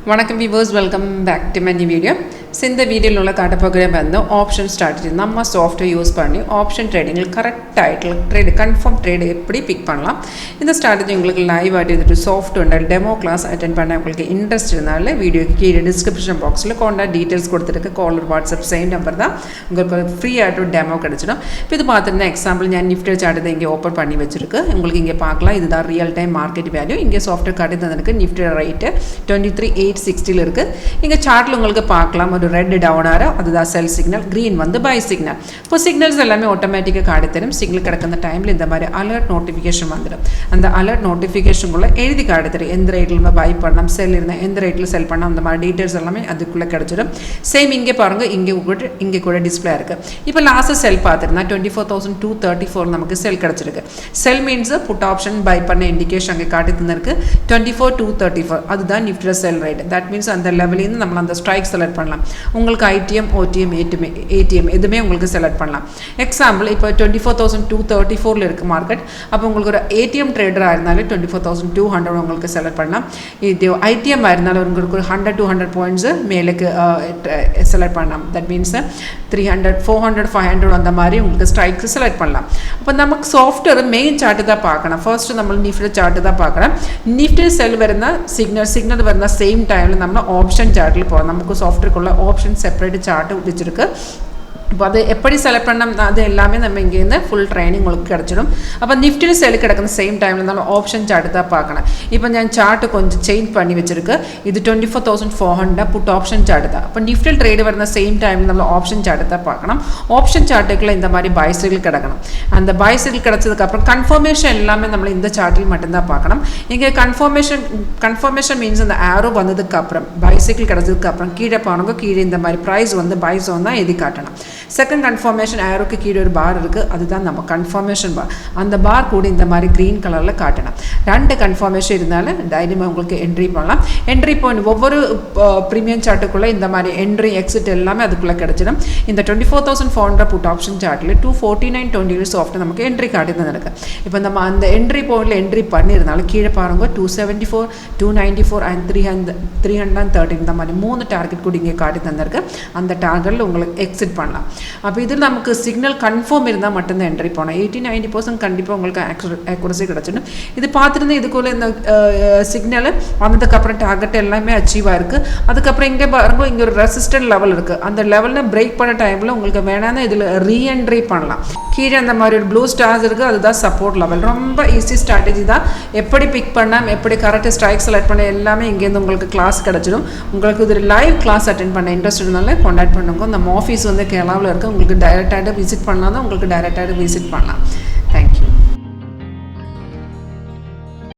வணக்கம் viewers, welcome back to my video. இந்த வீடியோவில் உள்ள காட்ட போகிற ஆப்ஷன் ஸ்ட்ராட்டஜி நம்ம சாஃப்ட்வேர் யூஸ் பண்ணி ஆப்ஷன் ட்ரேடிங்கில் கரெக்டாக ட்ரேடு கன்ஃபார்ம் ட்ரேடு எப்படி பிக் பண்ணலாம். இந்த ஸ்ட்ராட்டஜி உங்களுக்கு லைவ் ஆகிட்டு சாஃப்ட்வேர் டெமோ கிளாஸ் அட்டென்ட் பண்ண உங்களுக்கு இன்ட்ரெஸ்ட் இருந்தாலும் வீடியோக்கு கீழே டிஸ்கிரிப்ஷன் பாக்ஸில் கான்டாக்ட் டீட்டெயில்ஸ் கொடுத்துருக்கு. காலர் வாட்ஸ்அப் சேம் நம்பர் தான். உங்களுக்கு ஃப்ரீ ஆகிட்டு டெமோ கிடச்சிடும். இப்போ இது பார்த்துருந்தா எக்ஸாம்பிள் நான் நிஃப்டி சார்ட் இங்கே ஓப்பன் பண்ணி வச்சிருக்கு. உங்களுக்கு இங்கே பார்க்கலாம், இதுதான் ரியல் டைம் மார்க்கெட் வேல்யூ. இங்கே சாஃப்ட்வேர் காட்டி தந்திருக்கு. நிஃப்டி ரேட்டு 23,860 இருக்குது. இங்கே சார்ட்டில் உங்களுக்கு பார்க்கலாம் ஒரு ரெட் டவுன் ஆகிற அதுதான் செல் சிக்னல், க்ரீன் பை சிக்னல். இப்போ சிக்னல்ஸ் எல்லாமே ஆட்டோமேட்டிக்காக காட்டி தரும். சிக்னல் கிடக்கிற டைமில் இந்த மாதிரி அலர்ட் நோட்டிஃபிகேஷன் வந்துடும். அந்த அலர்ட் நோட்டிஃபிகேஷனுக்குள்ளே எழுதி காட்டி தரும். எந்த ரேட்டில் நம்ம பை பண்ணலாம், செல் இருந்தால் எந்த ரேட்டில் செல் பண்ணலாம், அந்த மாதிரி டீட்டெயில்ஸ் எல்லாமே அதுக்குள்ளே கிடச்சிடும். சேம் இங்கே பாருங்கள், இங்கே கூட டிஸ்பிளே இருக்குது. இப்போ லாஸ்ட்டு செல் பார்த்துருந்தா 24,234 நமக்கு செல் கிடச்சிருக்கு. செல் மீன்ஸ் புட் ஆப்ஷன் பை பண்ண இண்டிகேஷன் அங்கே காட்டி தந்திருக்கு. 24,234 அதுதான் நிஃப்டியோட செல் ரேட். தட் மீன்ஸ் அந்த லெவலேருந்து நம்ம அந்த ஸ்ட்ரைக் செலக்ட் பண்ணலாம். உங்களுக்கு ஐடிஎம், ஓடிஎம், ஏடிஎம் எதுவுமே உங்களுக்கு செலக்ட் பண்ணலாம். எக்ஸாம்பிள் இப்போ 24,234 இருக்குது மார்க்கெட். அப்போ உங்களுக்கு ஒரு ஏடிஎம் ட்ரேடராக இருந்தாலும் 24,200 உங்களுக்கு செலக்ட் பண்ணலாம். இது ஐடிஎம் இருந்தாலும் உங்களுக்கு ஒரு 100-200 பாயிண்ட்ஸு மேலுக்கு செலக்ட் பண்ணலாம். தட் மீன்ஸ் 300, 400, 500 அந்த மாதிரி உங்களுக்கு ஸ்ட்ரைக்கு செலக்ட் பண்ணலாம். அப்போ நமக்கு சாஃப்ட்வேர் மெயின் சார்ட்டு தான் பார்க்கணும். ஃபர்ஸ்ட் நம்ம நிஃப்டி சார்ட்டு தான் பார்க்கலாம். நிஃப்டி செல் வருந்தா சிக்னல் வருந்தா சேம் டைமில் நம்ம ஆப்ஷன் சார்ட்டில் போகிறோம். நமக்கு சாஃப்ட்வேருக்குள்ள ஆப்ஷன் செப்பரேட் சார்ட்டு வச்சுருக்கு. இப்போ அது எப்படி செலக்ட் பண்ணோம் அது எல்லாமே நம்ம இங்கேருந்து ஃபுல் ட்ரைனிங் உங்களுக்கு கிடச்சிடும். அப்போ நிஃப்டியில் செல் கிடக்கிற சேம் டைமில் நம்ம ஆப்ஷன் சார்ட்டு தான் பார்க்கணும். இப்போ நான் சார்ட்டு கொஞ்சம் சேஞ்ச் பண்ணி வச்சுருக்கு. இது 24,400 புட் ஆப்ஷன் சார்ட்டு தான். அப்போ நிஃப்டியில் ட்ரேடு வருന്ന சேம் டைமில் நம்ம ஆப்ஷன் சார்ட்டு தான் பார்க்கணும். ஆப்ஷன் சார்ட்டுக்குள்ளே இந்த மாதிரி பைசைக்கிள் கிடக்கணும். அந்த பைசைக்கிள் கிடச்சதுக்கப்புறம் கன்ஃபர்மேஷன் எல்லாமே நம்ம இந்த சார்ட்டில் மட்டும்தான் பார்க்கணும். இங்கே கன்ஃபர்மேஷன் மீன்ஸ் அந்த ஆரோ வந்ததுக்கப்புறம் பைசைக்கிள் கிடச்சதுக்கப்புறம் கீழே பாருங்க, கீழே இந்த மாதிரி ப்ரைஸ் பை ஜோன் தான் எழுதி காட்டணும். செகண்ட் கன்ஃபர்மேஷன் ஆரோக்கு கீழே ஒரு பார் இருக்குது, அதுதான் நம்ம கன்ஃபர்மேஷன் பார். அந்த பார் கூட இந்த மாதிரி க்ரீன் கலரில் காட்டணும். 2 கன்ஃபர்மேஷன் இருந்தாலும் தைரியமாக உங்களுக்கு என்ட்ரி பண்ணலாம். என்ட்ரி பாயிண்ட் ஒவ்வொரு ப்ரீமியம் சார்ட்டுக்குள்ளே இந்த மாதிரி என்ட்ரி எக்ஸிட் எல்லாமே அதுக்குள்ளே கிடச்சிடும். இந்த 24,400 புட் ஆப்ஷன் சார்ட்டில் 249.20 சாஃப்ட் நமக்கு என்ட்ரி காட்டி தான் இருக்குது. இப்போ நம்ம அந்த என்ட்ரி பாயிண்டில் என்ட்ரி பண்ணியிருந்தாலும் கீழே பாருங்க 274, 294 அண்ட் 313 இந்த மாதிரி 3 டார்கெட் கூட இங்கே காட்டி தந்திருக்கு. அந்த டார்கெட்டில் உங்களுக்கு எக்ஸிட் பண்ணலாம். அப்போ இதில் நமக்கு சிக்னல் கன்ஃபார்ம் இருந்தால் மட்டும்தான் என்ட்ரி போனோம். 80-90% கண்டிப்பாக உங்களுக்கு ஆக்குரசி கிடச்சிடும். இது பார்த்துருந்து இதுக்குள்ளே இந்த சிக்னல் வந்ததுக்கப்புறம் டார்கெட் எல்லாமே அச்சீவ் ஆயிருக்கு. அதுக்கப்புறம் இங்கே பாருங்க, இங்கே ஒரு ரெசிஸ்டன்ட் லெவல் இருக்குது. அந்த லெவலில் பிரேக் பண்ண டைமில் உங்களுக்கு வேணாலும் இதில் ரீஎன்ட்ரி பண்ணலாம். கீழே அந்த மாதிரி ஒரு ப்ளூ ஸ்டார்ஸ் இருக்குது, அதுதான் சப்போர்ட் லெவல். ரொம்ப ஈஸி ஸ்ட்ராட்டஜி தான். எப்படி பிக் பண்ணால் எப்படி கரெக்டாக ஸ்ட்ரைக் செலக்ட் பண்ண எல்லாமே இங்கேருந்து உங்களுக்கு கிளாஸ் கிடச்சிடும். உங்களுக்கு இது லைவ் கிளாஸ் அட்டென்ட் பண்ண இன்ட்ரெஸ்ட் இருந்தாலும் கான்டாக்ட் பண்ணுங்க. நம்ம ஆஃபீஸ் கேரளாவில் இருக்குது. உங்களுக்கு டைரெக்டாக விசிட் பண்ணலாம் தான் உங்களுக்கு டைரெக்டாக விசிட் பண்ணலாம்.